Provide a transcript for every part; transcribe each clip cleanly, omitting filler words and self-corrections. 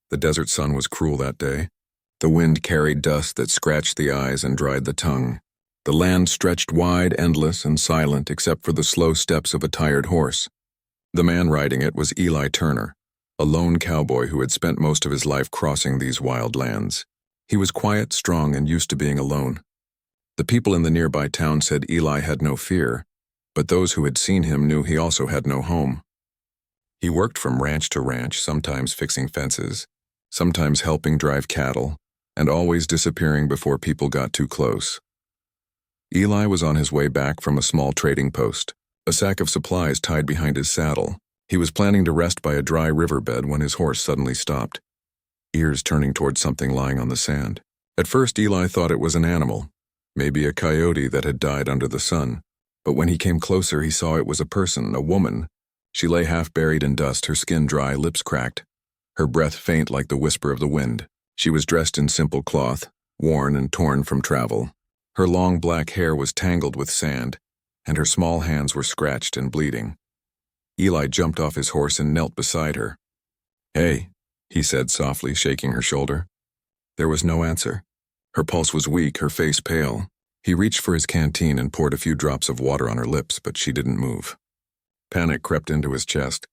The desert sun was cruel that day. The wind carried dust that scratched the eyes and dried the tongue. The land stretched wide, endless, and silent except for the slow steps of a tired horse. The man riding it was Eli Turner, a lone cowboy who had spent most of his life crossing these wild lands. He was quiet, strong, and used to being alone. The people in the nearby town said Eli had no fear, but those who had seen him knew he also had no home. He worked from ranch to ranch, sometimes fixing fences, sometimes helping drive cattle, and always disappearing before people got too close. Eli was on his way back from a small trading post, a sack of supplies tied behind his saddle. He was planning to rest by a dry riverbed when his horse suddenly stopped, ears turning toward something lying on the sand. At first, Eli thought it was an animal, maybe a coyote that had died under the sun. But when he came closer, he saw it was a person, a woman. She lay half buried in dust, her skin dry, lips cracked, her breath faint like the whisper of the wind. She was dressed in simple cloth, worn and torn from travel. Her long black hair was tangled with sand, and her small hands were scratched and bleeding. Eli jumped off his horse and knelt beside her. "Hey," he said softly, shaking her shoulder. There was no answer. Her pulse was weak, her face pale. He reached for his canteen and poured a few drops of water on her lips, but she didn't move. Panic crept into his chest.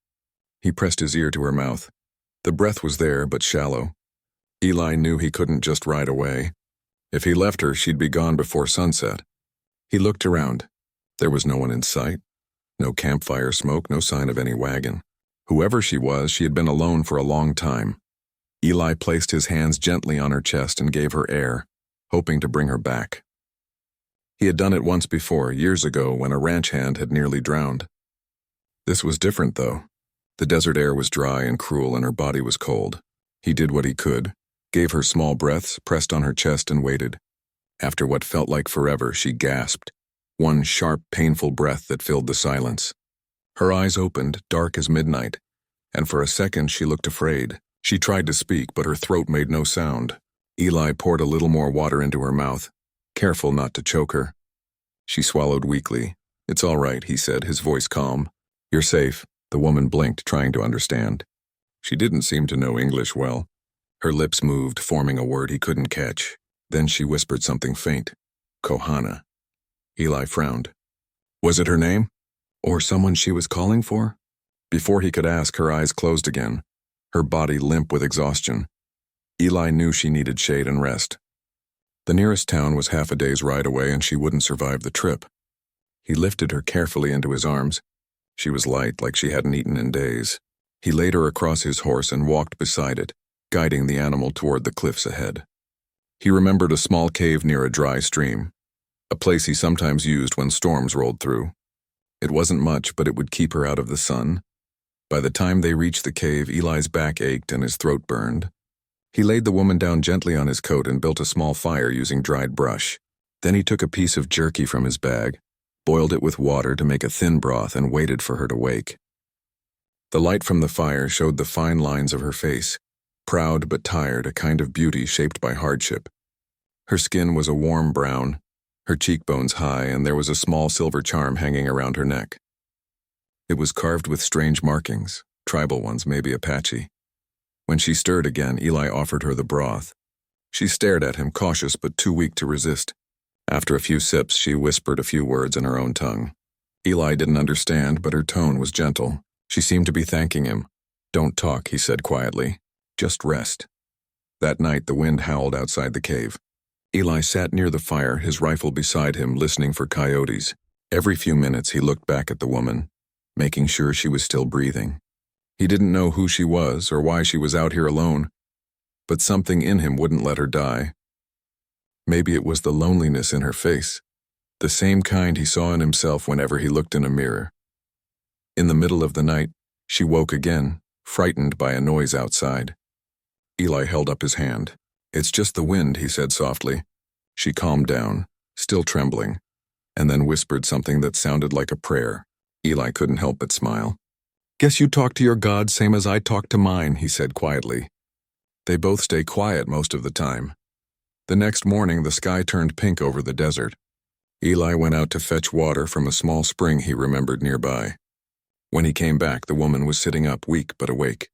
He pressed his ear to her mouth. The breath was there, but shallow. Eli knew he couldn't just ride away. If he left her, she'd be gone before sunset. He looked around. There was no one in sight. No campfire smoke, no sign of any wagon. Whoever she was, she had been alone for a long time. Eli placed his hands gently on her chest and gave her air, hoping to bring her back. He had done it once before, years ago, when a ranch hand had nearly drowned. This was different, though. The desert air was dry and cruel, and her body was cold. He did what he could, gave her small breaths, pressed on her chest, and waited. After what felt like forever, she gasped, one sharp, painful breath that filled the silence. Her eyes opened, dark as midnight, and for a second she looked afraid. She tried to speak, but her throat made no sound. Eli poured a little more water into her mouth, careful not to choke her. She swallowed weakly. "It's all right," he said, his voice calm. "You're safe." The woman blinked, trying to understand. She didn't seem to know English well. Her lips moved, forming a word he couldn't catch. Then she whispered something faint. "Kohana." Eli frowned. Was it her name? Or someone she was calling for? Before he could ask, her eyes closed again, her body limp with exhaustion. Eli knew she needed shade and rest. The nearest town was half a day's ride away, and she wouldn't survive the trip. He lifted her carefully into his arms. She was light, like she hadn't eaten in days. He laid her across his horse and walked beside it, guiding the animal toward the cliffs ahead. He remembered a small cave near a dry stream, a place he sometimes used when storms rolled through. It wasn't much, but it would keep her out of the sun. By the time they reached the cave, Eli's back ached and his throat burned. He laid the woman down gently on his coat and built a small fire using dried brush. Then he took a piece of jerky from his bag, boiled it with water to make a thin broth, and waited for her to wake. The light from the fire showed the fine lines of her face, proud but tired, a kind of beauty shaped by hardship. Her skin was a warm brown, her cheekbones high, and there was a small silver charm hanging around her neck. It was carved with strange markings, tribal ones, maybe Apache. When she stirred again, Eli offered her the broth. She stared at him, cautious but too weak to resist. After a few sips, she whispered a few words in her own tongue. Eli didn't understand, but her tone was gentle. She seemed to be thanking him. "Don't talk," he said quietly. "Just rest." That night, the wind howled outside the cave. Eli sat near the fire, his rifle beside him, listening for coyotes. Every few minutes, he looked back at the woman, making sure she was still breathing. He didn't know who she was or why she was out here alone, but something in him wouldn't let her die. Maybe it was the loneliness in her face, the same kind he saw in himself whenever he looked in a mirror. In the middle of the night, she woke again, frightened by a noise outside. Eli held up his hand. "It's just the wind," he said softly. She calmed down, still trembling, and then whispered something that sounded like a prayer. Eli couldn't help but smile. "Guess you talk to your God same as I talk to mine," he said quietly. They both stay quiet most of the time. The next morning, the sky turned pink over the desert. Eli went out to fetch water from a small spring he remembered nearby. When he came back, the woman was sitting up, weak but awake.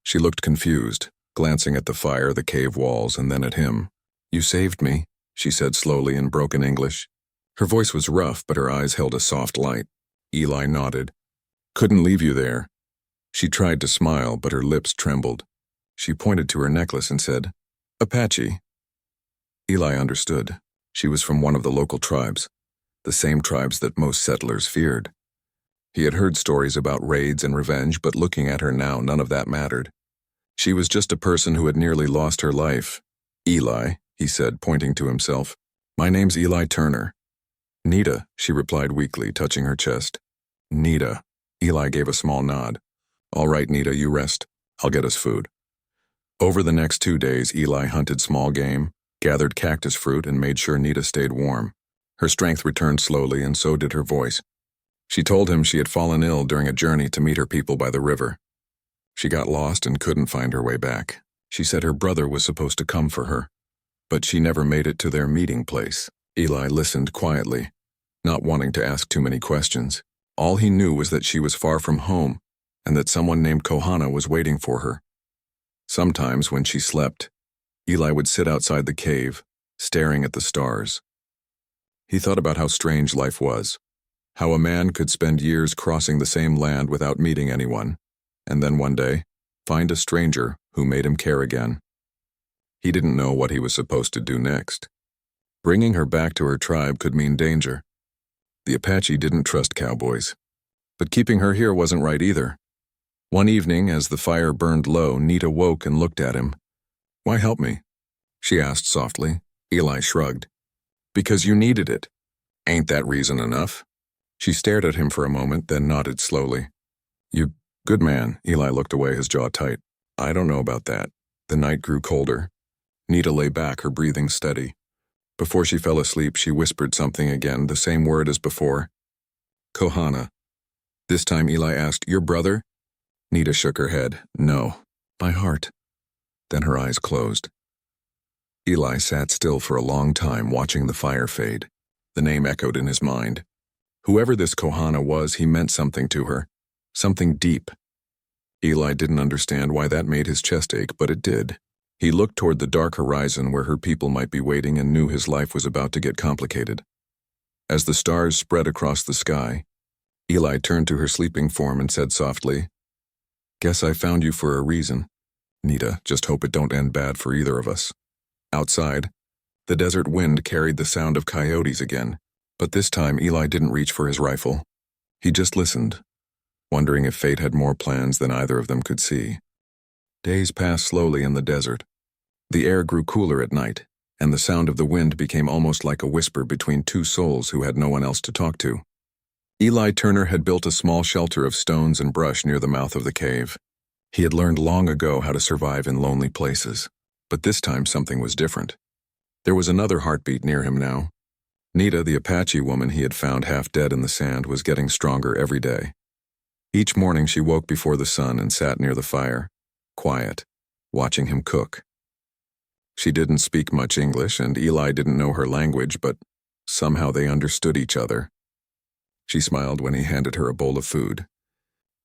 She looked confused, glancing at the fire, the cave walls, and then at him. "You saved me," she said slowly in broken English. Her voice was rough, but her eyes held a soft light. Eli nodded. "Couldn't leave you there." She tried to smile, but her lips trembled. She pointed to her necklace and said, "Apache." Eli understood. She was from one of the local tribes, the same tribes that most settlers feared. He had heard stories about raids and revenge, but looking at her now, none of that mattered. She was just a person who had nearly lost her life. "Eli," he said, pointing to himself. "My name's Eli Turner." "Nita," she replied weakly, touching her chest. "Nita." Eli gave a small nod. "All right, Nita, you rest. I'll get us food." Over the next 2 days, Eli hunted small game, gathered cactus fruit, and made sure Nita stayed warm. Her strength returned slowly, and so did her voice. She told him she had fallen ill during a journey to meet her people by the river. She got lost and couldn't find her way back. She said her brother was supposed to come for her, but she never made it to their meeting place. Eli listened quietly, not wanting to ask too many questions. All he knew was that she was far from home and that someone named Kohana was waiting for her. Sometimes when she slept, Eli would sit outside the cave, staring at the stars. He thought about how strange life was, how a man could spend years crossing the same land without meeting anyone, and then one day, find a stranger who made him care again. He didn't know what he was supposed to do next. Bringing her back to her tribe could mean danger. The Apache didn't trust cowboys. But keeping her here wasn't right either. One evening, as the fire burned low, Nita woke and looked at him. "Why help me?" she asked softly. Eli shrugged. "Because you needed it. Ain't that reason enough?" She stared at him for a moment, then nodded slowly. "You good man." Eli looked away, his jaw tight. "I don't know about that." The night grew colder. Nita lay back, her breathing steady. Before she fell asleep, she whispered something again, the same word as before. "Kohana." This time Eli asked, "Your brother?" Nita shook her head. "No, my heart." Then her eyes closed. Eli sat still for a long time, watching the fire fade. The name echoed in his mind. Whoever this Kohana was, he meant something to her. Something deep. Eli didn't understand why that made his chest ache, but it did. He looked toward the dark horizon where her people might be waiting and knew his life was about to get complicated. As the stars spread across the sky, Eli turned to her sleeping form and said softly, "Guess I found you for a reason. Nita, just hope it don't end bad for either of us." Outside, the desert wind carried the sound of coyotes again, but this time Eli didn't reach for his rifle. He just listened, wondering if fate had more plans than either of them could see. Days passed slowly in the desert. The air grew cooler at night, and the sound of the wind became almost like a whisper between two souls who had no one else to talk to. Eli Turner had built a small shelter of stones and brush near the mouth of the cave. He had learned long ago how to survive in lonely places, but this time something was different. There was another heartbeat near him now. Nita, the Apache woman he had found half dead in the sand, was getting stronger every day. Each morning she woke before the sun and sat near the fire, quiet, watching him cook. She didn't speak much English, and Eli didn't know her language, but somehow they understood each other. She smiled when he handed her a bowl of food.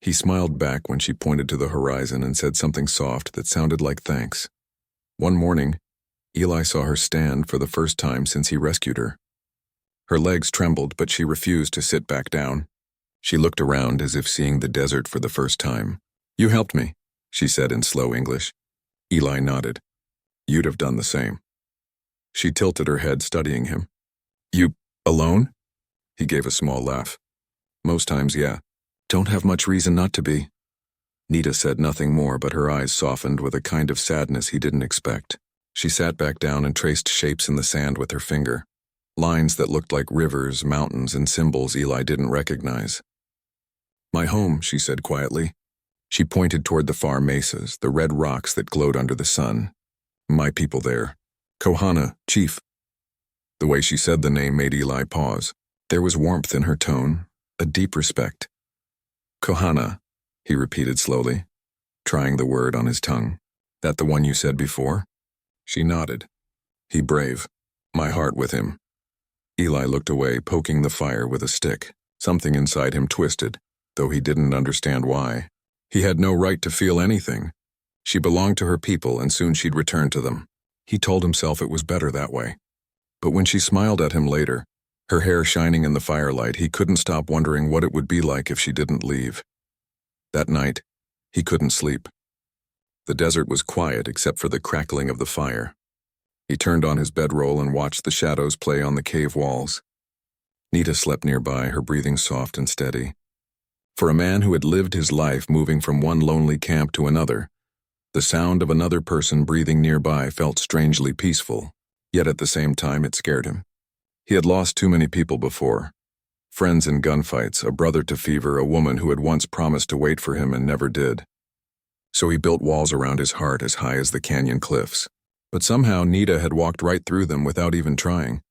He smiled back when she pointed to the horizon and said something soft that sounded like thanks. One morning, Eli saw her stand for the first time since he rescued her. Her legs trembled, but she refused to sit back down. She looked around as if seeing the desert for the first time. "You helped me," she said in slow English. Eli nodded. "You'd have done the same." She tilted her head, studying him. "You alone?" He gave a small laugh. "Most times, yeah. Don't have much reason not to be." Nita said nothing more, but her eyes softened with a kind of sadness he didn't expect. She sat back down and traced shapes in the sand with her finger. Lines that looked like rivers, mountains, and symbols Eli didn't recognize. "My home," she said quietly. She pointed toward the far mesas, the red rocks that glowed under the sun. "My people there. Kohana, chief." The way she said the name made Eli pause. There was warmth in her tone, a deep respect. "Kohana," he repeated slowly, trying the word on his tongue. "That the one you said before?" She nodded. "He brave. My heart with him." Eli looked away, poking the fire with a stick. Something inside him twisted, though he didn't understand why. He had no right to feel anything. She belonged to her people, and soon she'd return to them. He told himself it was better that way. But when she smiled at him later, her hair shining in the firelight, he couldn't stop wondering what it would be like if she didn't leave. That night, he couldn't sleep. The desert was quiet except for the crackling of the fire. He turned on his bedroll and watched the shadows play on the cave walls. Nita slept nearby, her breathing soft and steady. For a man who had lived his life moving from one lonely camp to another, the sound of another person breathing nearby felt strangely peaceful, yet at the same time it scared him. He had lost too many people before. Friends in gunfights, a brother to fever, a woman who had once promised to wait for him and never did. So he built walls around his heart as high as the canyon cliffs. But somehow Nita had walked right through them without even trying.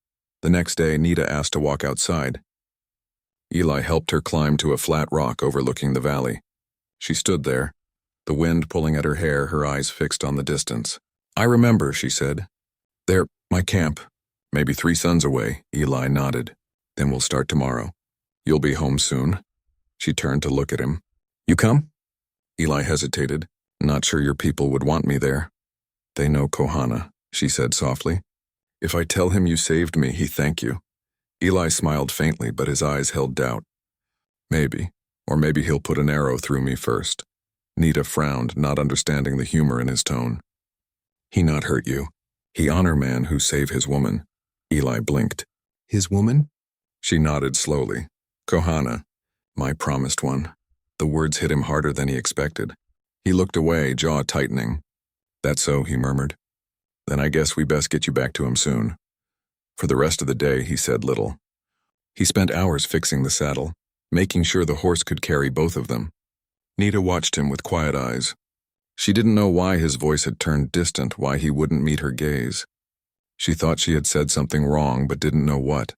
The next day, Nita asked to walk outside. Eli helped her climb to a flat rock overlooking the valley. She stood there, the wind pulling at her hair, her eyes fixed on the distance. "I remember," she said. "They're my camp. Maybe 3 suns away." Eli nodded. "Then we'll start tomorrow. You'll be home soon." She turned to look at him. "You come?" Eli hesitated. "Not sure your people would want me there." "They know Kohana," she said softly. "If I tell him you saved me, he'll thank you." Eli smiled faintly, but his eyes held doubt. "Maybe. Or maybe he'll put an arrow through me first." Nita frowned, not understanding the humor in his tone. "He not hurt you. He honor man who save his woman." Eli blinked. "His woman?" She nodded slowly. "Kohana, my promised one." The words hit him harder than he expected. He looked away, jaw tightening. "That's so," he murmured. "Then I guess we best get you back to him soon." For the rest of the day, he said little. He spent hours fixing the saddle, making sure the horse could carry both of them. Nita watched him with quiet eyes. She didn't know why his voice had turned distant, why he wouldn't meet her gaze. She thought she had said something wrong, but didn't know what.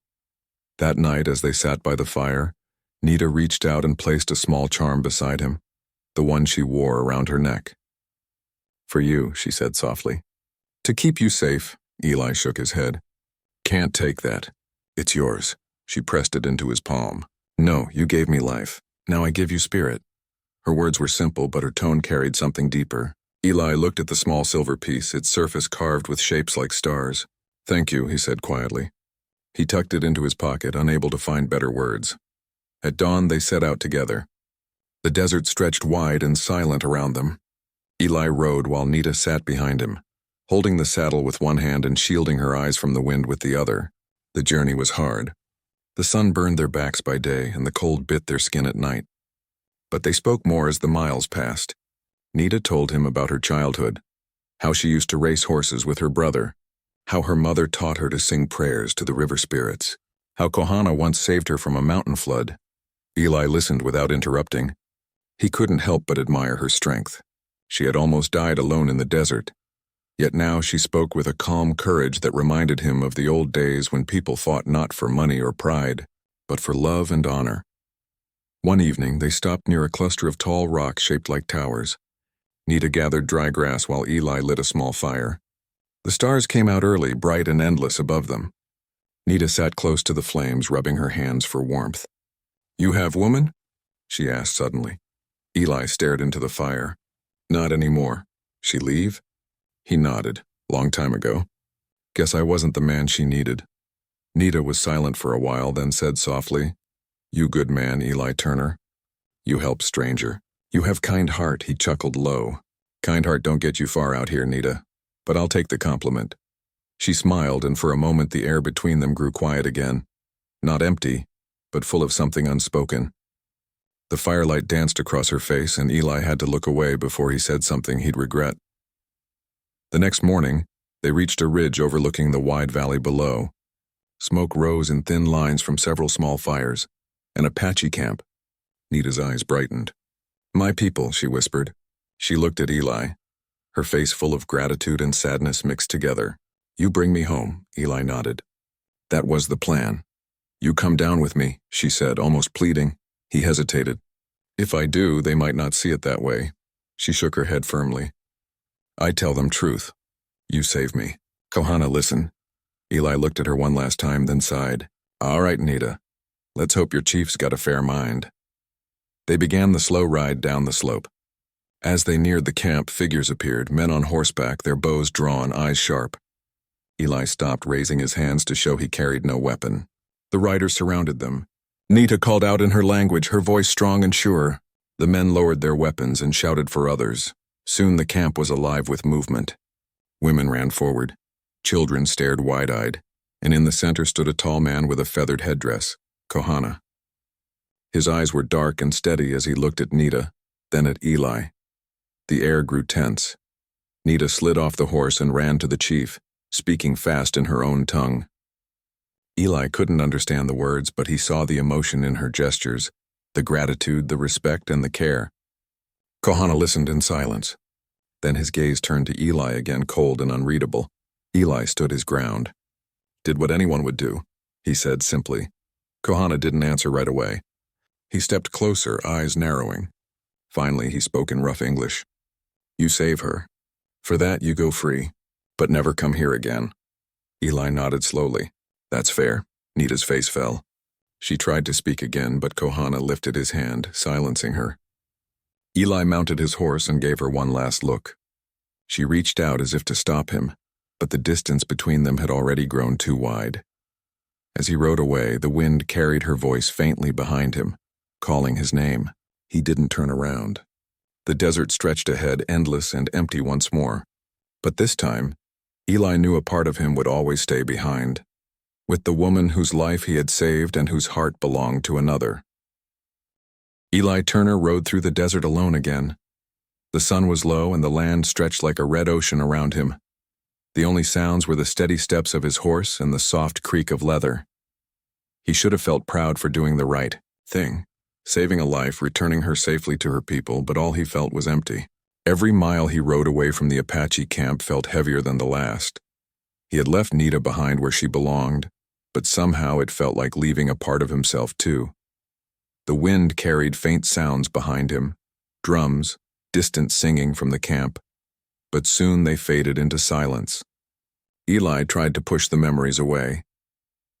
That night, as they sat by the fire, Nita reached out and placed a small charm beside him, the one she wore around her neck. "For you," she said softly. "To keep you safe." Eli shook his head. "Can't take that. It's yours." She pressed it into his palm. "No, you gave me life. Now I give you spirit." Her words were simple, but her tone carried something deeper. Eli looked at the small silver piece, its surface carved with shapes like stars. "Thank you," he said quietly. He tucked it into his pocket, unable to find better words. At dawn, they set out together. The desert stretched wide and silent around them. Eli rode while Nita sat behind him, holding the saddle with one hand and shielding her eyes from the wind with the other. The journey was hard. The sun burned their backs by day, and the cold bit their skin at night. But they spoke more as the miles passed. Nita told him about her childhood, how she used to race horses with her brother, how her mother taught her to sing prayers to the river spirits, how Kohana once saved her from a mountain flood. Eli listened without interrupting. He couldn't help but admire her strength. She had almost died alone in the desert. Yet now she spoke with a calm courage that reminded him of the old days when people fought not for money or pride, but for love and honor. One evening, they stopped near a cluster of tall rocks shaped like towers. Nita gathered dry grass while Eli lit a small fire. The stars came out early, bright and endless above them. Nita sat close to the flames, rubbing her hands for warmth. "You have woman?" she asked suddenly. Eli stared into the fire. "Not anymore. She leave?" He nodded. "Long time ago. Guess I wasn't the man she needed." Nita was silent for a while, then said softly, "You good man, Eli Turner. You help stranger. You have kind heart." He chuckled low. "Kind heart don't get you far out here, Nita. But I'll take the compliment." She smiled, and for a moment the air between them grew quiet again. Not empty, but full of something unspoken. The firelight danced across her face, and Eli had to look away before he said something he'd regret. The next morning, they reached a ridge overlooking the wide valley below. Smoke rose in thin lines from several small fires. An Apache camp. Nita's eyes brightened. "My people," she whispered. She looked at Eli, her face full of gratitude and sadness mixed together. "You bring me home," Eli nodded. "That was the plan." "You come down with me," she said, almost pleading. He hesitated. "If I do, they might not see it that way." She shook her head firmly. "I tell them truth. You save me. Kohana, listen." Eli looked at her one last time, then sighed. "All right, Nita. Let's hope your chief's got a fair mind." They began the slow ride down the slope. As they neared the camp, figures appeared, men on horseback, their bows drawn, eyes sharp. Eli stopped, raising his hands to show he carried no weapon. The riders surrounded them. Nita called out in her language, her voice strong and sure. The men lowered their weapons and shouted for others. Soon the camp was alive with movement. Women ran forward. Children stared wide-eyed, and in the center stood a tall man with a feathered headdress, Kohana. His eyes were dark and steady as he looked at Nita, then at Eli. The air grew tense. Nita slid off the horse and ran to the chief, speaking fast in her own tongue. Eli couldn't understand the words, but he saw the emotion in her gestures, the gratitude, the respect, and the care. Kohana listened in silence. Then his gaze turned to Eli again, cold and unreadable. Eli stood his ground. "Did what anyone would do," he said simply. Kohana didn't answer right away. He stepped closer, eyes narrowing. Finally, he spoke in rough English. "You save her. For that, you go free, but never come here again." Eli nodded slowly. "That's fair." Nita's face fell. She tried to speak again, but Kohana lifted his hand, silencing her. Eli mounted his horse and gave her one last look. She reached out as if to stop him, but the distance between them had already grown too wide. As he rode away, the wind carried her voice faintly behind him, calling his name. He didn't turn around. The desert stretched ahead, endless and empty once more. But this time, Eli knew a part of him would always stay behind, with the woman whose life he had saved and whose heart belonged to another. Eli Turner rode through the desert alone again. The sun was low and the land stretched like a red ocean around him. The only sounds were the steady steps of his horse and the soft creak of leather. He should have felt proud for doing the right thing, saving a life, returning her safely to her people, but all he felt was empty. Every mile he rode away from the Apache camp felt heavier than the last. He had left Nita behind where she belonged, but somehow it felt like leaving a part of himself too. The wind carried faint sounds behind him, drums, distant singing from the camp, but soon they faded into silence. Eli tried to push the memories away.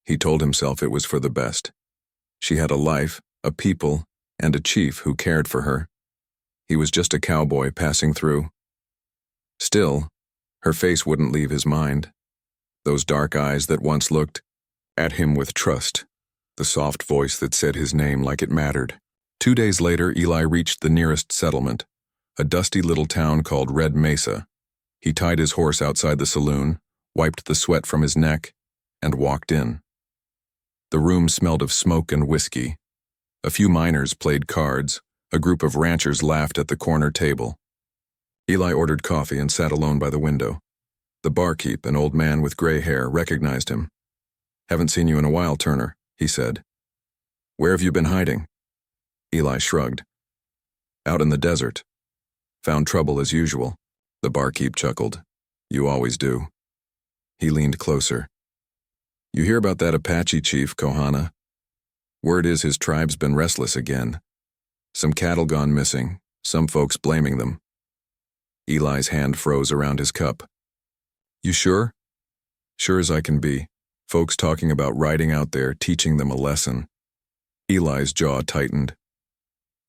He told himself it was for the best. She had a life, a people, and a chief who cared for her. He was just a cowboy passing through. Still, her face wouldn't leave his mind. Those dark eyes that once looked at him with trust, the soft voice that said his name like it mattered. 2 days later, Eli reached the nearest settlement, a dusty little town called Red Mesa. He tied his horse outside the saloon, wiped the sweat from his neck, and walked in. The room smelled of smoke and whiskey. A few miners played cards. A group of ranchers laughed at the corner table. Eli ordered coffee and sat alone by the window. The barkeep, an old man with gray hair, recognized him. "Haven't seen you in a while, Turner," he said. "Where have you been hiding?" Eli shrugged. "Out in the desert. Found trouble as usual." The barkeep chuckled. "You always do." He leaned closer. "You hear about that Apache chief, Kohana? Word is his tribe's been restless again. Some cattle gone missing, some folks blaming them." Eli's hand froze around his cup. "You sure?" "Sure as I can be. Folks talking about riding out there, teaching them a lesson." Eli's jaw tightened.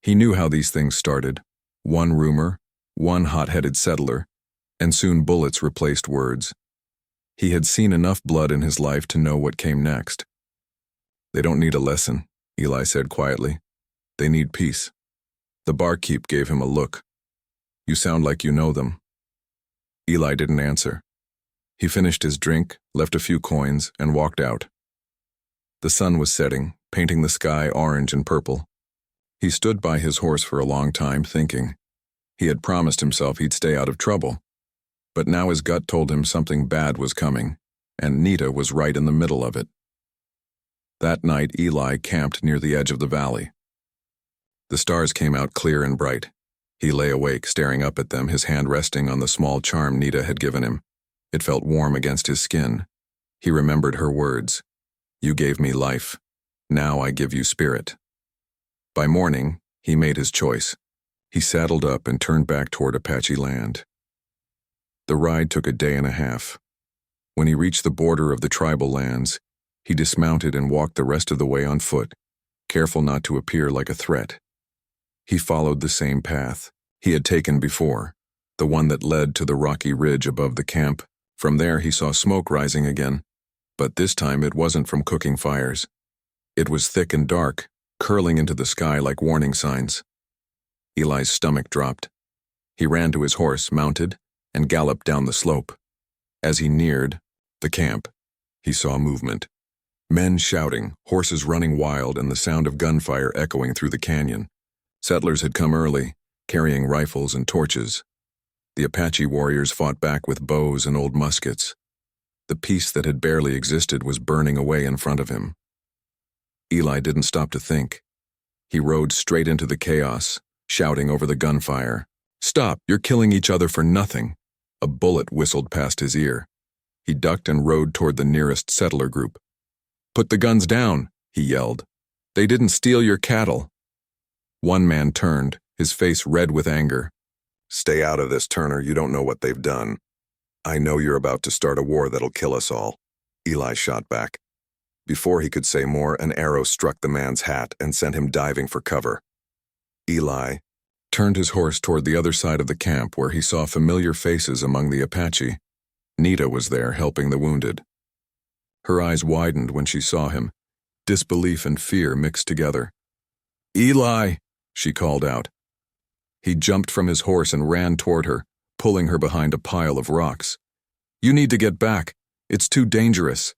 He knew how these things started. One rumor, one hot-headed settler, and soon bullets replaced words. He had seen enough blood in his life to know what came next. "They don't need a lesson," Eli said quietly. "They need peace." The barkeep gave him a look. "You sound like you know them." Eli didn't answer. He finished his drink, left a few coins, and walked out. The sun was setting, painting the sky orange and purple. He stood by his horse for a long time, thinking. He had promised himself he'd stay out of trouble. But now his gut told him something bad was coming, and Nita was right in the middle of it. That night, Eli camped near the edge of the valley. The stars came out clear and bright. He lay awake, staring up at them, his hand resting on the small charm Nita had given him. It felt warm against his skin. He remembered her words. "You gave me life. Now I give you spirit." By morning, he made his choice. He saddled up and turned back toward Apache land. The ride took a day and a half. When he reached the border of the tribal lands, he dismounted and walked the rest of the way on foot, careful not to appear like a threat. He followed the same path. he had taken before, the one that led to the rocky ridge above the camp. From there he saw smoke rising again, but this time it wasn't from cooking fires. It was thick and dark, curling into the sky like warning signs. Eli's stomach dropped. He ran to his horse, mounted, and galloped down the slope. As he neared the camp, he saw movement. Men shouting, horses running wild, and the sound of gunfire echoing through the canyon. Settlers had come early, carrying rifles and torches. The Apache warriors fought back with bows and old muskets. The peace that had barely existed was burning away in front of him. Eli didn't stop to think. He rode straight into the chaos, shouting over the gunfire, "Stop, you're killing each other for nothing." A bullet whistled past his ear. He ducked and rode toward the nearest settler group. "Put the guns down," he yelled. "They didn't steal your cattle." One man turned, his face red with anger. "Stay out of this, Turner. You don't know what they've done." "I know you're about to start a war that'll kill us all," Eli shot back. Before he could say more, an arrow struck the man's hat and sent him diving for cover. Eli turned his horse toward the other side of the camp where he saw familiar faces among the Apache. Nita was there helping the wounded. Her eyes widened when she saw him, disbelief and fear mixed together. "Eli!" she called out. He jumped from his horse and ran toward her, pulling her behind a pile of rocks. "You need to get back. It's too dangerous."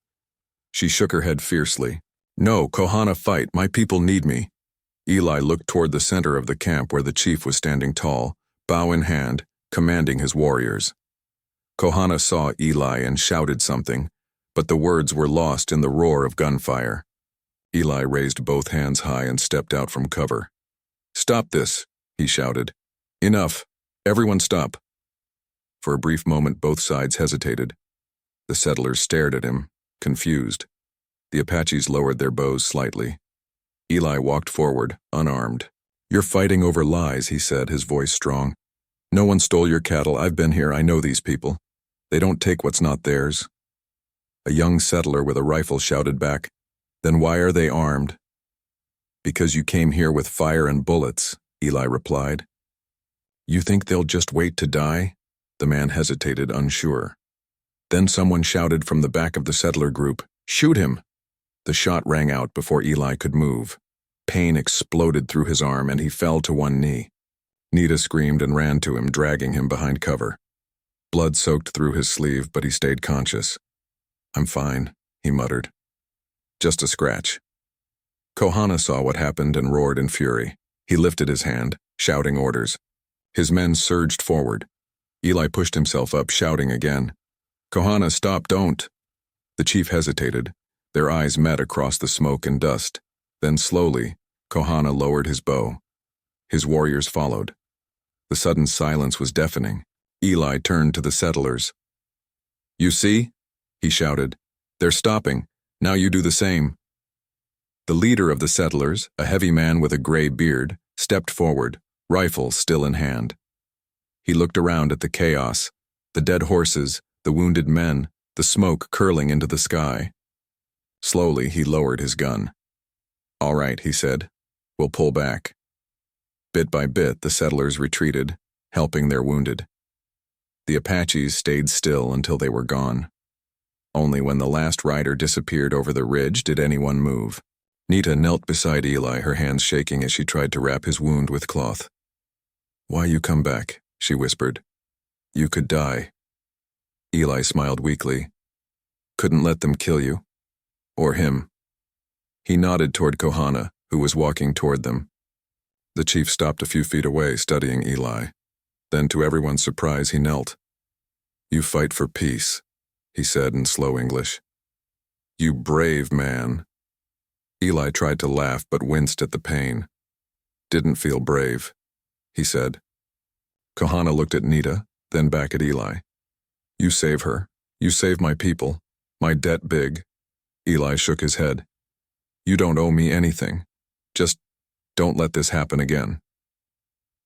She shook her head fiercely. "No, Kohana, fight. My people need me." Eli looked toward the center of the camp where the chief was standing tall, bow in hand, commanding his warriors. Kohana saw Eli and shouted something, but the words were lost in the roar of gunfire. Eli raised both hands high and stepped out from cover. "Stop this," he shouted. "Enough. Everyone stop." For a brief moment both sides hesitated. The settlers stared at him, confused. The Apaches lowered their bows slightly. Eli walked forward, unarmed. "You're fighting over lies," he said, his voice strong. "No one stole your cattle. I've been here. I know these people. They don't take what's not theirs." A young settler with a rifle shouted back, "Then why are they armed?" "Because you came here with fire and bullets," Eli replied. "You think they'll just wait to die?" The man hesitated, unsure. Then someone shouted from the back of the settler group, "Shoot him!" The shot rang out before Eli could move. Pain exploded through his arm and he fell to one knee. Nita screamed and ran to him, dragging him behind cover. Blood soaked through his sleeve, but he stayed conscious. "I'm fine," he muttered. "Just a scratch." Kohana saw what happened and roared in fury. He lifted his hand, shouting orders. His men surged forward. Eli pushed himself up, shouting again. "Kohana, stop, don't." The chief hesitated. Their eyes met across the smoke and dust. Then slowly, Kohana lowered his bow. His warriors followed. The sudden silence was deafening. Eli turned to the settlers. "You see?" he shouted. "They're stopping. Now you do the same." The leader of the settlers, a heavy man with a gray beard, stepped forward, rifle still in hand. He looked around at the chaos, the dead horses, the wounded men, the smoke curling into the sky. Slowly, he lowered his gun. "All right," he said. "We'll pull back." Bit by bit, the settlers retreated, helping their wounded. The Apaches stayed still until they were gone. Only when the last rider disappeared over the ridge did anyone move. Nita knelt beside Eli, her hands shaking as she tried to wrap his wound with cloth. "Why you come back?" she whispered. "You could die." Eli smiled weakly. "Couldn't let them kill you. Or him." He nodded toward Kohana, who was walking toward them. The chief stopped a few feet away, studying Eli. Then, to everyone's surprise, he knelt. "You fight for peace," he said in slow English. "You brave man." Eli tried to laugh but winced at the pain. "Didn't feel brave," he said. Kohana looked at Nita, then back at Eli. "You save her. You save my people. My debt big." Eli shook his head. "You don't owe me anything. Just don't let this happen again."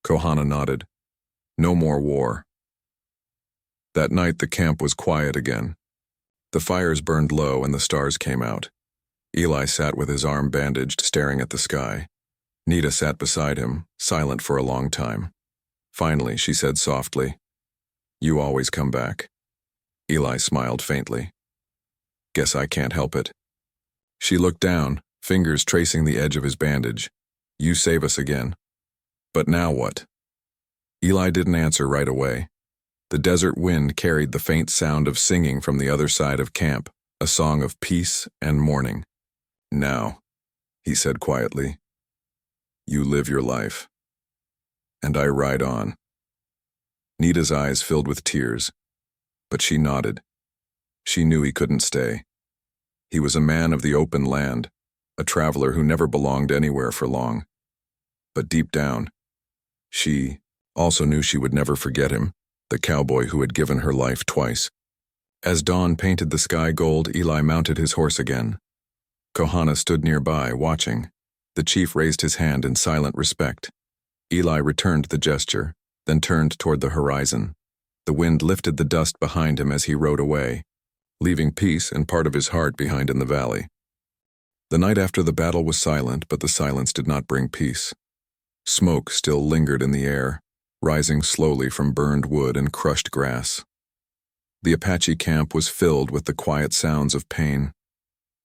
Kohana nodded. "No more war." That night the camp was quiet again. The fires burned low and the stars came out. Eli sat with his arm bandaged, staring at the sky. Nita sat beside him, silent for a long time. Finally, she said softly, "You always come back." Eli smiled faintly. "Guess I can't help it." She looked down, fingers tracing the edge of his bandage. "You save us again. But now what?" Eli didn't answer right away. The desert wind carried the faint sound of singing from the other side of camp, a song of peace and mourning. "Now," he said quietly, "you live your life. And I ride on." Nita's eyes filled with tears, but she nodded. She knew he couldn't stay. He was a man of the open land, a traveler who never belonged anywhere for long. But deep down, she also knew she would never forget him, the cowboy who had given her life twice. As dawn painted the sky gold, Eli mounted his horse again. Kohana stood nearby, watching. The chief raised his hand in silent respect. Eli returned the gesture, then turned toward the horizon. The wind lifted the dust behind him as he rode away, leaving peace and part of his heart behind in the valley. The night after the battle was silent, but the silence did not bring peace. Smoke still lingered in the air, rising slowly from burned wood and crushed grass. The Apache camp was filled with the quiet sounds of pain.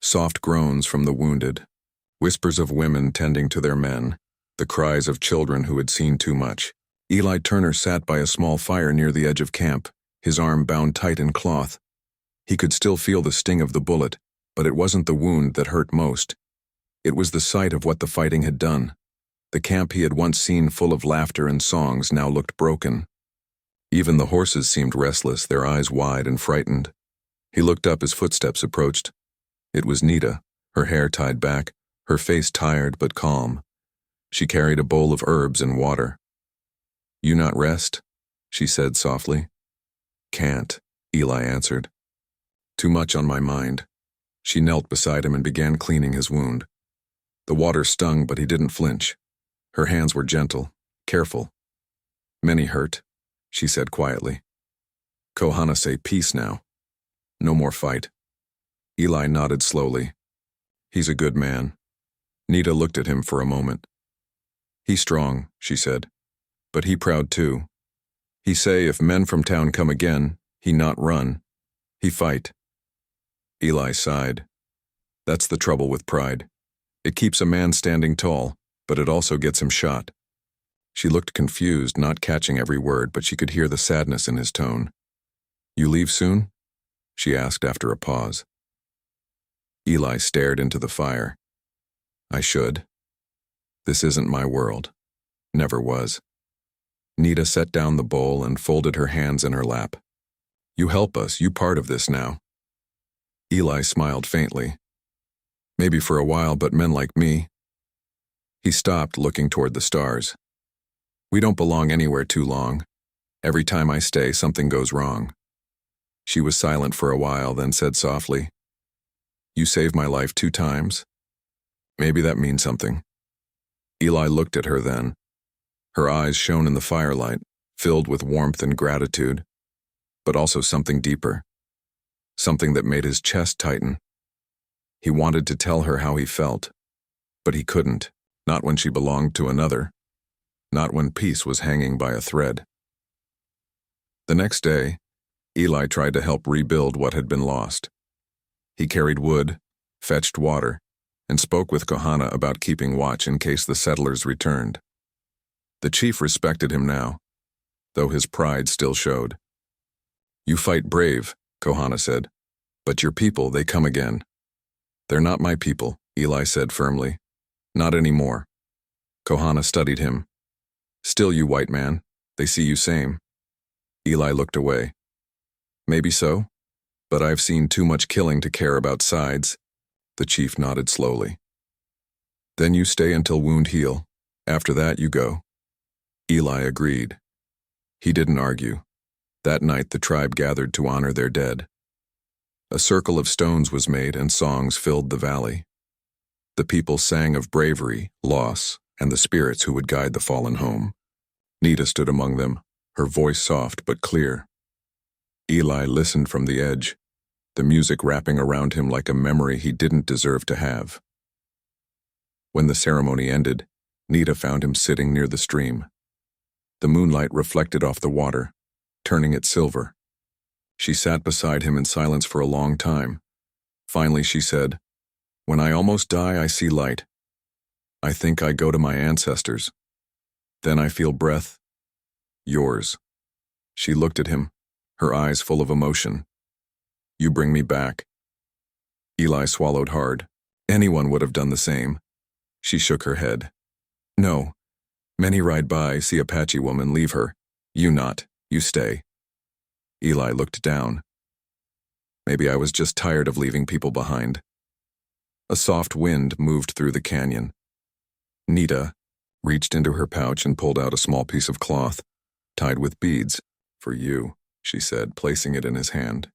Soft groans from the wounded, whispers of women tending to their men, the cries of children who had seen too much. Eli Turner sat by a small fire near the edge of camp, his arm bound tight in cloth. He could still feel the sting of the bullet, but it wasn't the wound that hurt most. It was the sight of what the fighting had done. The camp he had once seen full of laughter and songs now looked broken. Even the horses seemed restless, their eyes wide and frightened. He looked up as footsteps approached. It was Nita, her hair tied back, her face tired but calm. She carried a bowl of herbs and water. "You not rest?" she said softly. "Can't," Eli answered. "Too much on my mind." She knelt beside him and began cleaning his wound. The water stung, but he didn't flinch. Her hands were gentle, careful. "Many hurt," she said quietly. "Kohana say peace now. No more fight." Eli nodded slowly. "He's a good man." Nita looked at him for a moment. "He strong," she said, "but he proud too. He say if men from town come again, he not run. He fight." Eli sighed. "That's the trouble with pride. It keeps a man standing tall, but it also gets him shot." She looked confused, not catching every word, but she could hear the sadness in his tone. "You leave soon?" she asked after a pause. Eli stared into the fire. "I should. This isn't my world. Never was." Nita set down the bowl and folded her hands in her lap. "You help us, you part of this now." Eli smiled faintly. "Maybe for a while, but men like me." He stopped, looking toward the stars. "We don't belong anywhere too long. Every time I stay, something goes wrong." She was silent for a while, then said softly, "You saved my life 2 times. Maybe that means something." Eli looked at her then. Her eyes shone in the firelight, filled with warmth and gratitude, but also something deeper, something that made his chest tighten. He wanted to tell her how he felt, but he couldn't, not when she belonged to another, not when peace was hanging by a thread. The next day, Eli tried to help rebuild what had been lost. He carried wood, fetched water, and spoke with Kohana about keeping watch in case the settlers returned. The chief respected him now, though his pride still showed. "You fight brave," Kohana said, "but your people, they come again." "They're not my people," Eli said firmly. "Not anymore." Kohana studied him. "Still you white man, they see you same." Eli looked away. "Maybe so, but I've seen too much killing to care about sides." The chief nodded slowly. "Then you stay until wound heal. After that, you go." Eli agreed. He didn't argue. That night the tribe gathered to honor their dead. A circle of stones was made and songs filled the valley. The people sang of bravery, loss, and the spirits who would guide the fallen home. Nita stood among them, her voice soft but clear. Eli listened from the edge, the music wrapping around him like a memory he didn't deserve to have. When the ceremony ended, Nita found him sitting near the stream. The moonlight reflected off the water, turning it silver. She sat beside him in silence for a long time. Finally she said, "When I almost die, I see light. I think I go to my ancestors. Then I feel breath. Yours." She looked at him, her eyes full of emotion. "You bring me back." Eli swallowed hard. Anyone would have done the same. She shook her head. "No. Many ride by, see Apache woman, leave her. You not. You stay." Eli looked down. Maybe I was just tired of leaving people behind. A soft wind moved through the canyon. Nita reached into her pouch and pulled out a small piece of cloth, tied with beads. "For you," she said, placing it in his hand.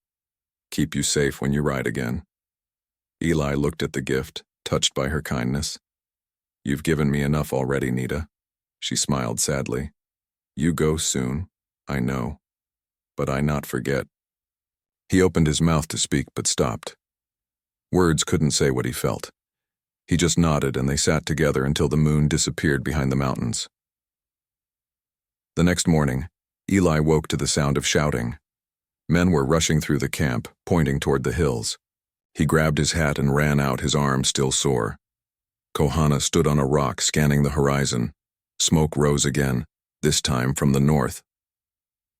"Keep you safe when you ride again." Eli looked at the gift, touched by her kindness. "You've given me enough already, Nita." She smiled sadly. "You go soon, I know. But I not forget." He opened his mouth to speak but stopped. Words couldn't say what he felt. He just nodded and they sat together until the moon disappeared behind the mountains. The next morning, Eli woke to the sound of shouting. Men were rushing through the camp, pointing toward the hills. He grabbed his hat and ran out, his arm still sore. Kohana stood on a rock scanning the horizon. Smoke rose again, this time from the north.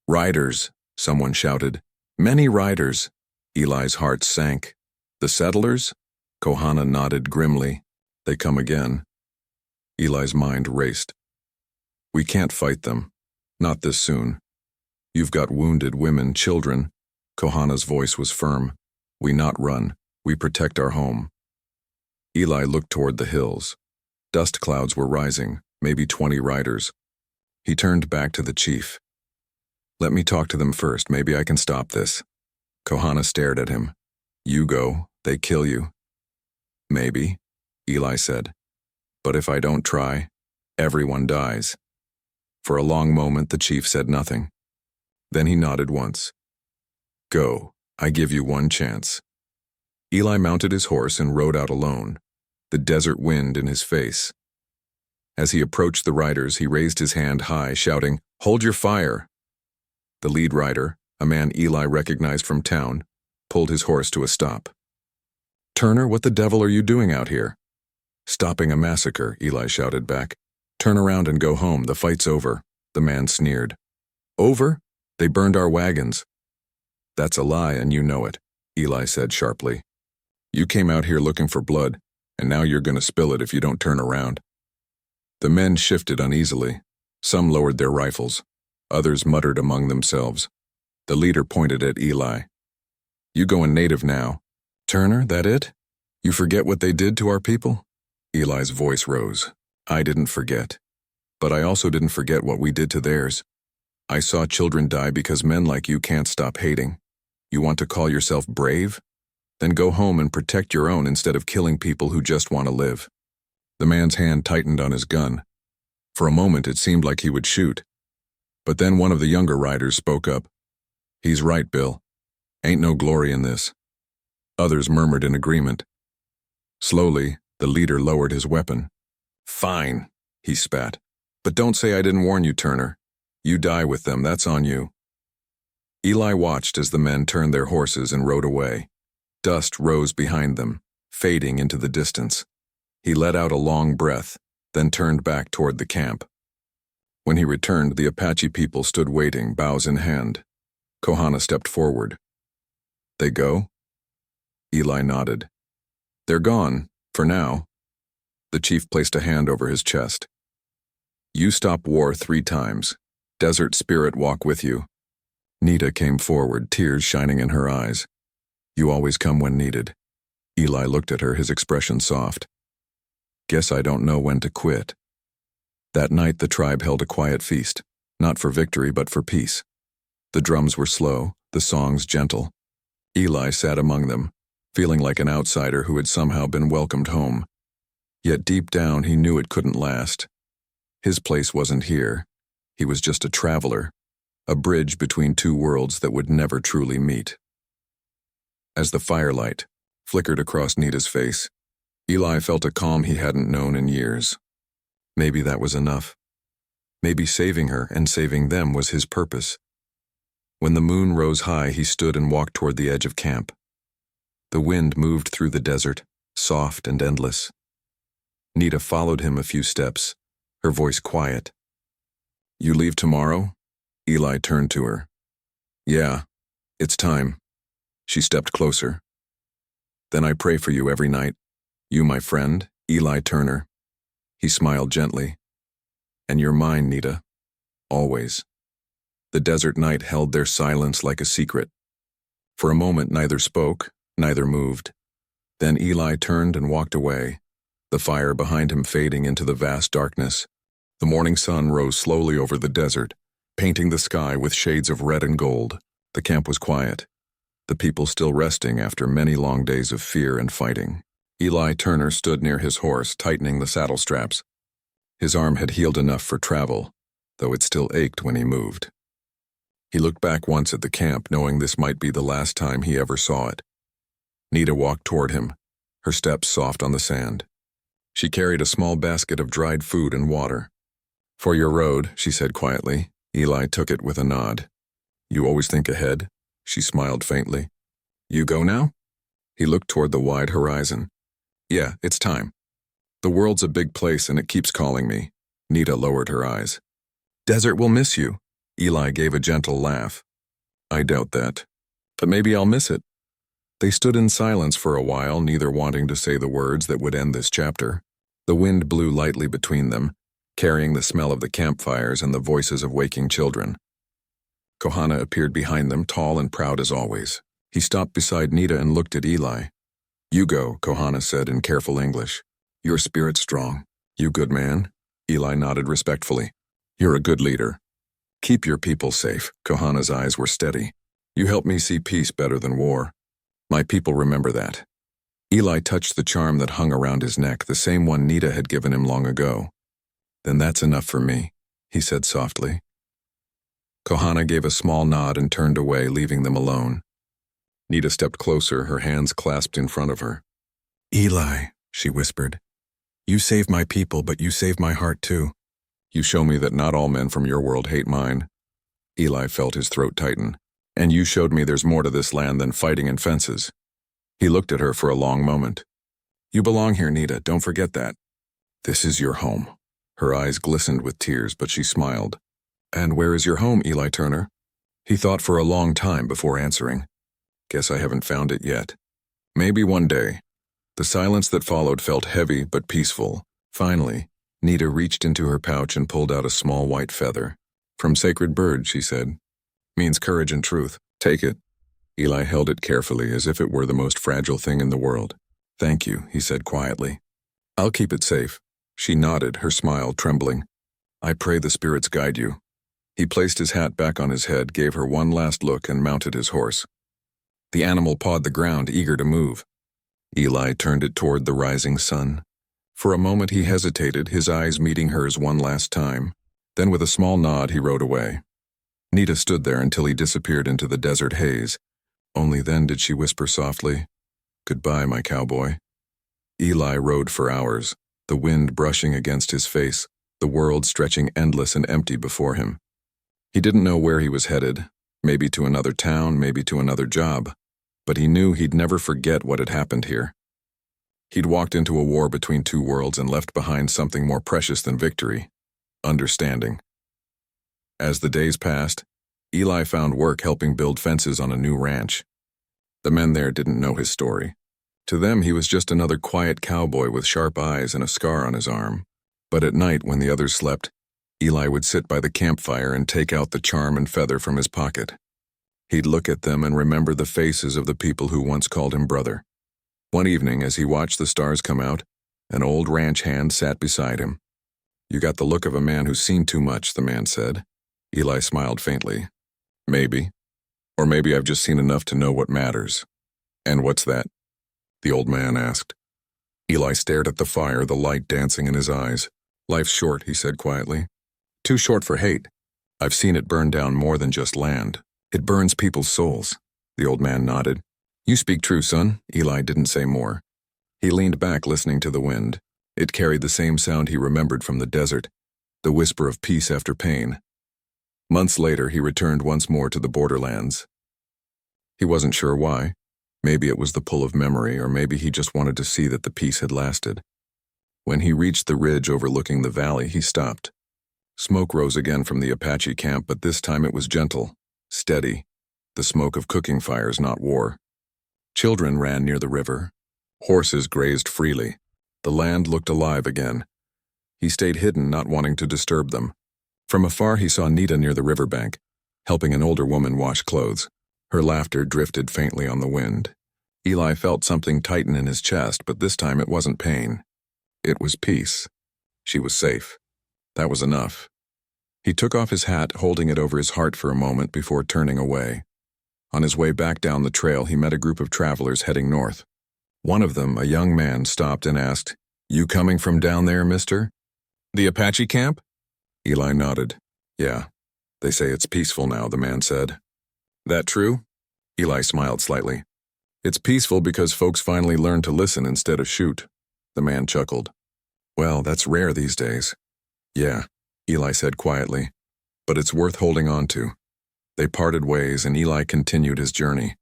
"Riders," someone shouted. "Many riders." Eli's heart sank. "The settlers?" Kohana nodded grimly. "They come again." Eli's mind raced. "We can't fight them. Not this soon. You've got wounded women, children." Kohana's voice was firm. "We not run. We protect our home." Eli looked toward the hills. Dust clouds were rising, maybe 20 riders. He turned back to the chief. "Let me talk to them first. Maybe I can stop this." Kohana stared at him. "You go. They kill you." "Maybe," Eli said. "But if I don't try, everyone dies." For a long moment the chief said nothing. Then he nodded once. "Go. I give you one chance." Eli mounted his horse and rode out alone, the desert wind in his face. As he approached the riders, he raised his hand high, shouting, "Hold your fire!" The lead rider, a man Eli recognized from town, pulled his horse to a stop. "Turner, what the devil are you doing out here?" "Stopping a massacre," Eli shouted back. "Turn around and go home, the fight's over," the man sneered. "Over? They burned our wagons." "That's a lie and you know it," Eli said sharply. "You came out here looking for blood, and now you're going to spill it if you don't turn around." The men shifted uneasily. Some lowered their rifles. Others muttered among themselves. The leader pointed at Eli. "You going native now. Turner, that it? You forget what they did to our people?" Eli's voice rose. "I didn't forget. But I also didn't forget what we did to theirs. I saw children die because men like you can't stop hating. You want to call yourself brave? Then go home and protect your own instead of killing people who just want to live." The man's hand tightened on his gun. For a moment it seemed like he would shoot. But then one of the younger riders spoke up. "He's right, Bill. Ain't no glory in this." Others murmured in agreement. Slowly, the leader lowered his weapon. "Fine," he spat. "But don't say I didn't warn you, Turner. You die with them, that's on you." Eli watched as the men turned their horses and rode away. Dust rose behind them, fading into the distance. He let out a long breath, then turned back toward the camp. When he returned, the Apache people stood waiting, bows in hand. Kohana stepped forward. "They go?" Eli nodded. "They're gone, for now." The chief placed a hand over his chest. "You stop war 3 times. Desert spirit walk with you." Nita came forward, tears shining in her eyes. "You always come when needed." Eli looked at her, his expression soft. "Guess I don't know when to quit." That night the tribe held a quiet feast, not for victory but for peace. The drums were slow, the songs gentle. Eli sat among them, feeling like an outsider who had somehow been welcomed home. Yet deep down he knew it couldn't last. His place wasn't here. He was just a traveler, a bridge between 2 worlds that would never truly meet. As the firelight flickered across Nita's face, Eli felt a calm he hadn't known in years. Maybe that was enough. Maybe saving her and saving them was his purpose. When the moon rose high, he stood and walked toward the edge of camp. The wind moved through the desert, soft and endless. Nita followed him a few steps, her voice quiet. "You leave tomorrow?" Eli turned to her. "Yeah, it's time." She stepped closer. "Then I pray for you every night. You, my friend, Eli Turner." He smiled gently. "And you're mine, Nita. Always." The desert night held their silence like a secret. For a moment neither spoke, neither moved. Then Eli turned and walked away, the fire behind him fading into the vast darkness. The morning sun rose slowly over the desert, painting the sky with shades of red and gold. The camp was quiet, the people still resting after many long days of fear and fighting. Eli Turner stood near his horse, tightening the saddle straps. His arm had healed enough for travel, though it still ached when he moved. He looked back once at the camp, knowing this might be the last time he ever saw it. Nita walked toward him, her steps soft on the sand. She carried a small basket of dried food and water. "For your road," she said quietly. Eli took it with a nod. "You always think ahead?" She smiled faintly. "You go now?" He looked toward the wide horizon. "Yeah, it's time. The world's a big place and it keeps calling me." Nita lowered her eyes. "Desert will miss you." Eli gave a gentle laugh. "I doubt that. But maybe I'll miss it." They stood in silence for a while, neither wanting to say the words that would end this chapter. The wind blew lightly between them, carrying the smell of the campfires and the voices of waking children. Kohana appeared behind them, tall and proud as always. He stopped beside Nita and looked at Eli. "You go," Kohana said in careful English. "Your spirit's strong. You good man?" Eli nodded respectfully. "You're a good leader. Keep your people safe." Kohana's eyes were steady. "You help me see peace better than war. My people remember that." Eli touched the charm that hung around his neck, the same one Nita had given him long ago. "Then that's enough for me," he said softly. Kohana gave a small nod and turned away, leaving them alone. Nita stepped closer, her hands clasped in front of her. "Eli," she whispered, "you saved my people, but you saved my heart too. You show me that not all men from your world hate mine." Eli felt his throat tighten. "And you showed me there's more to this land than fighting and fences." He looked at her for a long moment. "You belong here, Nita, don't forget that. This is your home." Her eyes glistened with tears, but she smiled. "And where is your home, Eli Turner?" He thought for a long time before answering. "Guess I haven't found it yet. Maybe one day." The silence that followed felt heavy but peaceful. Finally, Nita reached into her pouch and pulled out a small white feather. "From sacred bird," she said. "Means courage and truth. Take it." Eli held it carefully, as if it were the most fragile thing in the world. "Thank you," he said quietly. "I'll keep it safe." She nodded, her smile trembling. "I pray the spirits guide you." He placed his hat back on his head, gave her one last look, and mounted his horse. The animal pawed the ground, eager to move. Eli turned it toward the rising sun. For a moment he hesitated, his eyes meeting hers one last time. Then with a small nod he rode away. Nita stood there until he disappeared into the desert haze. Only then did she whisper softly, "Goodbye, my cowboy." Eli rode for hours, the wind brushing against his face, the world stretching endless and empty before him. He didn't know where he was headed, maybe to another town, maybe to another job, but he knew he'd never forget what had happened here. He'd walked into a war between two worlds and left behind something more precious than victory: understanding. As the days passed, Eli found work helping build fences on a new ranch. The men there didn't know his story. To them, he was just another quiet cowboy with sharp eyes and a scar on his arm. But at night, when the others slept, Eli would sit by the campfire and take out the charm and feather from his pocket. He'd look at them and remember the faces of the people who once called him brother. One evening, as he watched the stars come out, an old ranch hand sat beside him. "You got the look of a man who's seen too much," the man said. Eli smiled faintly. "Maybe. Or maybe I've just seen enough to know what matters." "And what's that?" the old man asked. Eli stared at the fire, the light dancing in his eyes. "Life's short," he said quietly. "Too short for hate. I've seen it burn down more than just land. It burns people's souls." The old man nodded. "You speak true, son." Eli didn't say more. He leaned back, listening to the wind. It carried the same sound he remembered from the desert. the whisper of peace after pain. Months later, he returned once more to the borderlands. He wasn't sure why. Maybe it was the pull of memory, or maybe he just wanted to see that the peace had lasted. When he reached the ridge overlooking the valley, he stopped. Smoke rose again from the Apache camp, but this time it was gentle, steady, the smoke of cooking fires, not war. Children ran near the river. Horses grazed freely. The land looked alive again. He stayed hidden, not wanting to disturb them. From afar, he saw Nita near the riverbank, helping an older woman wash clothes. Her laughter drifted faintly on the wind. Eli felt something tighten in his chest, but this time it wasn't pain. It was peace. She was safe. That was enough. He took off his hat, holding it over his heart for a moment before turning away. On his way back down the trail, he met a group of travelers heading north. One of them, a young man, stopped and asked, "You coming from down there, mister?" "The Apache camp?" Eli nodded. "Yeah. They say it's peaceful now," the man said. "That true?" Eli smiled slightly. "It's peaceful because folks finally learn to listen instead of shoot." The man chuckled. "Well, that's rare these days." "Yeah," Eli said quietly, "but it's worth holding on to." They parted ways, and Eli continued his journey.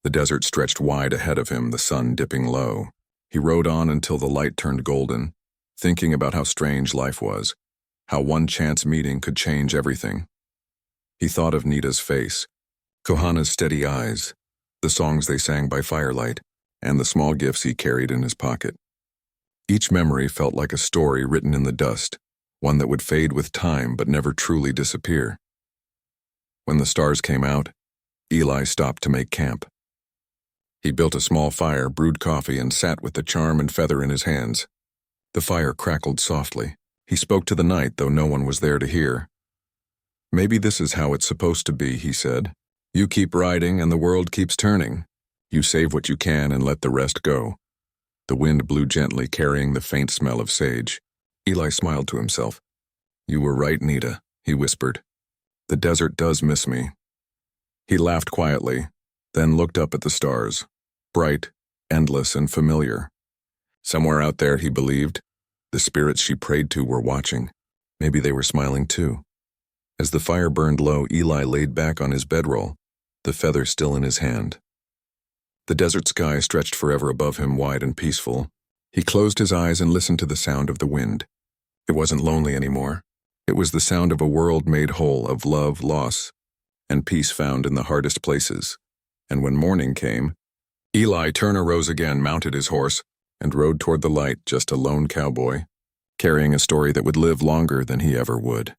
The desert stretched wide ahead of him, the sun dipping low. He rode on until the light turned golden, thinking about how strange life was, how one chance meeting could change everything. He thought of Nita's face, Kohana's steady eyes, the songs they sang by firelight, and the small gifts he carried in his pocket. Each memory felt like a story written in the dust, one that would fade with time but never truly disappear. When the stars came out, Eli stopped to make camp. He built a small fire, brewed coffee, and sat with the charm and feather in his hands. The fire crackled softly. He spoke to the night, though no one was there to hear. "Maybe this is how it's supposed to be," he said. "You keep riding and the world keeps turning. You save what you can and let the rest go." The wind blew gently, carrying the faint smell of sage. Eli smiled to himself. "You were right, Nita," he whispered. "The desert does miss me." He laughed quietly, then looked up at the stars, bright, endless, and familiar. Somewhere out there, he believed, the spirits she prayed to were watching. Maybe they were smiling too. As the fire burned low, Eli laid back on his bedroll, the feather still in his hand. The desert sky stretched forever above him, wide and peaceful. He closed his eyes and listened to the sound of the wind. It wasn't lonely anymore. It was the sound of a world made whole, of love, loss, and peace found in the hardest places. And when morning came, Eli Turner rose again, mounted his horse, and rode toward the light, just a lone cowboy, carrying a story that would live longer than he ever would.